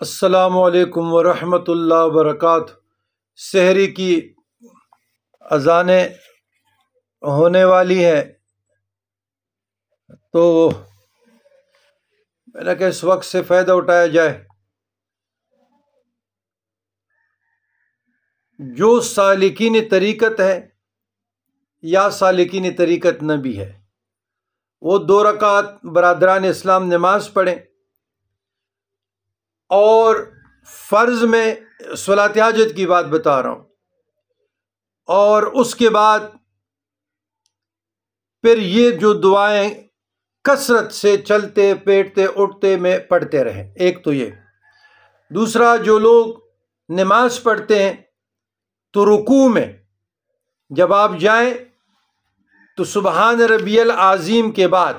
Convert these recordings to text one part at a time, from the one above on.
السلام علیکم ورحمۃ اللہ وبرکاتہ۔ سحری کی اذانیں ہونے والی ہیں، تو میں نے کہا اس وقت سے فائدہ اٹھایا جائے۔ جو سالکین طریقت ہے یا سالکین طریقت نہ بھی ہے، وہ 2 رکعت برادران اسلام نماز پڑھیں، اور فرض میں صلاۃ حاجت کی بات بتا رہا ہوں، اور اس کے بعد پھر یہ جو دعائیں کثرت سے چلتے پیٹتے اٹھتے میں پڑھتے رہیں۔ ایک تو یہ، دوسرا جو لوگ نماز پڑھتے ہیں تو رکوع میں جب آپ جائیں تو سبحان ربی العظیم کے بعد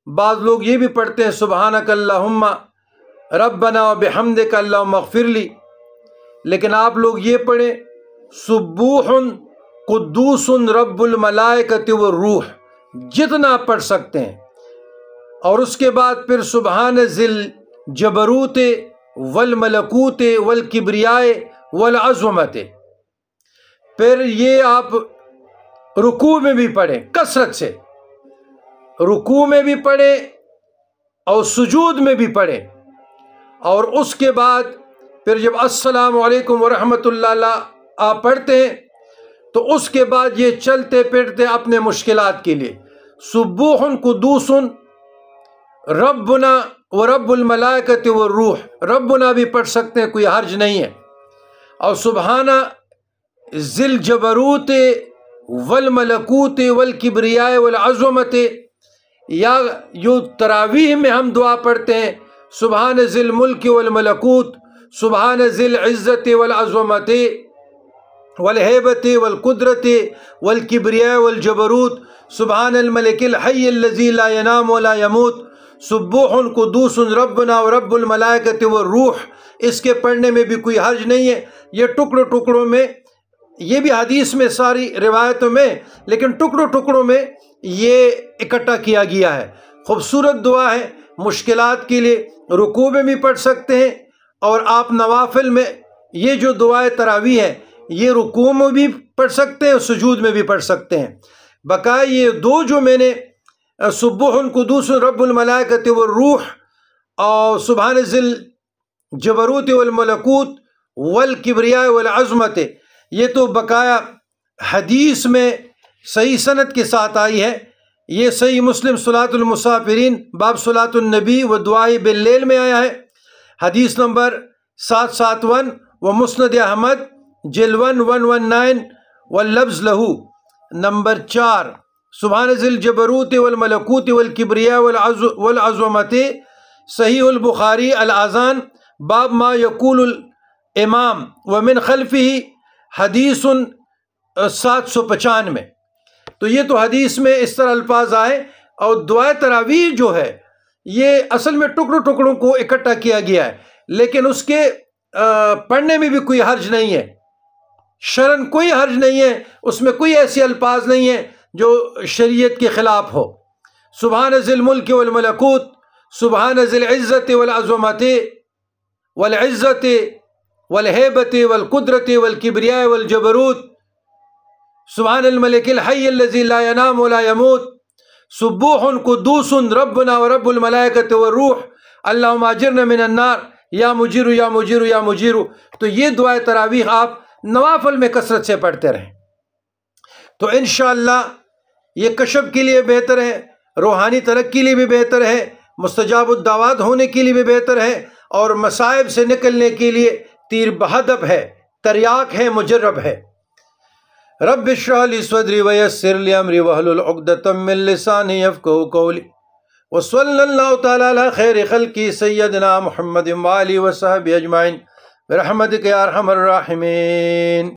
بعض لوگ یہ بھی پڑھتے ہیں سبحانک اللہم ربنا وبحمدک اللہم اغفر لی، لیکن آپ لوگ یہ پڑھیں سبوح قدوس رب الملائکۃ والروح، جتنا پڑھ سکتے ہیں، اور اس کے بعد پھر سبحان ذی الجبروت والملکوت والکبریاء والعظمت۔ پھر یہ آپ رکوع میں بھی پڑھیں، کثرت سے رکوع میں بھی پڑھیں اور سجود میں بھی پڑھیں، اور اس کے بعد پھر جب السلام علیکم ورحمۃ اللہ آپ پڑھتے ہیں تو اس کے بعد یہ چلتے پھرتے اپنے مشکلات کے لیے سبوح قدوس ربنا ورب الملائکۃ والروح، ربنا بھی پڑھ سکتے ہیں، کوئی حرج نہیں ہے، اور سبحان ذی الجبروت والملکوت والکبریاء والعظمت، یا جو تراویح میں ہم دعا پڑھتے ہیں سبحان ذی الملک والملکوت، سبحان ذی العزت والعظمت والہیبت والقدرت والکبریاء والجبروت، سبحان الملک الحی الذی لا ینام ولا یموت، سبوح قدوس ربنا ورب الملائکۃ والروح۔ اس کے پڑھنے میں بھی کوئی حرج نہیں ہے۔ یہ ٹکڑوں میں، یہ بھی حدیث میں ساری روایتوں میں، لیکن ٹکڑوں میں یہ اکٹھا کیا گیا ہے۔ خوبصورت دعا ہے مشکلات کے لیے، رکوع میں بھی پڑھ سکتے ہیں، اور آپ نوافل میں یہ جو دعائے تراویح ہے یہ رکوع میں بھی پڑھ سکتے ہیں، سجود میں بھی پڑھ سکتے ہیں۔ بقائے یہ 2 جو میں نے سبوح قدوس رب الملائکۃ والروح اور سبحان ذی الجبروت والملکوت والکبریاء والعظمت، یہ تو بقایا حدیث میں صحیح سند کے ساتھ آئی ہے۔ یہ صحیح مسلم صلاۃ المسافرین باب صلاۃ النبی و دعائے باللیل میں آیا ہے، حدیث نمبر 771، و مسند احمد جلد 119 واللفظ لہو، نمبر 4، سبحان ذی الجبروت والملکوت والکبریاء والعظمت، صحیح البخاری الاذان باب ما یقول الامام ومن خلفہ، حدیث 795۔ تو یہ تو حدیث میں اس طرح الفاظ آئے، اور دعائے تراویح جو ہے یہ اصل میں ٹکڑوں کو اکٹھا کیا گیا ہے، لیکن اس کے پڑھنے میں بھی کوئی حرج نہیں ہے، شرعاً کوئی حرج نہیں ہے، اس میں کوئی ایسی الفاظ نہیں ہے جو شریعت کے خلاف ہو۔ سبحان ذی الملک والملکوت، سبحان ذی العزت والعظمت والعزت والہیبت والقدرت والکبریاء والجبروت، سبحان الملک الحی الذی لا ینام ولا یموت، سبوح قدوس ربنا ورب الملائکۃ والروح، اللہم اجرنا من النار، یا مجیر یا مجیر یا مجیر۔ تو یہ دعائے تراویح آپ نوافل میں کثرت سے پڑھتے رہیں، تو انشاءاللہ یہ کشف کے لیے بہتر ہے، روحانی ترقی کے لیے بھی بہتر ہے، مستجاب الدعوات ہونے کے لیے بھی بہتر ہے، اور مصائب سے نکلنے کے لیے تیر بہدف ہے، تریاق ہے، مجرب ہے۔ رب اشرح لی صدری ویسر لی امری واحلل عقدۃ من لسانی یفقہوا قولی، وصلی اللہ تعالی علی خیر خلقہ سیدنا محمد وآلہ وصحبہ اجمعین برحمتک یا ارحم الراحمین۔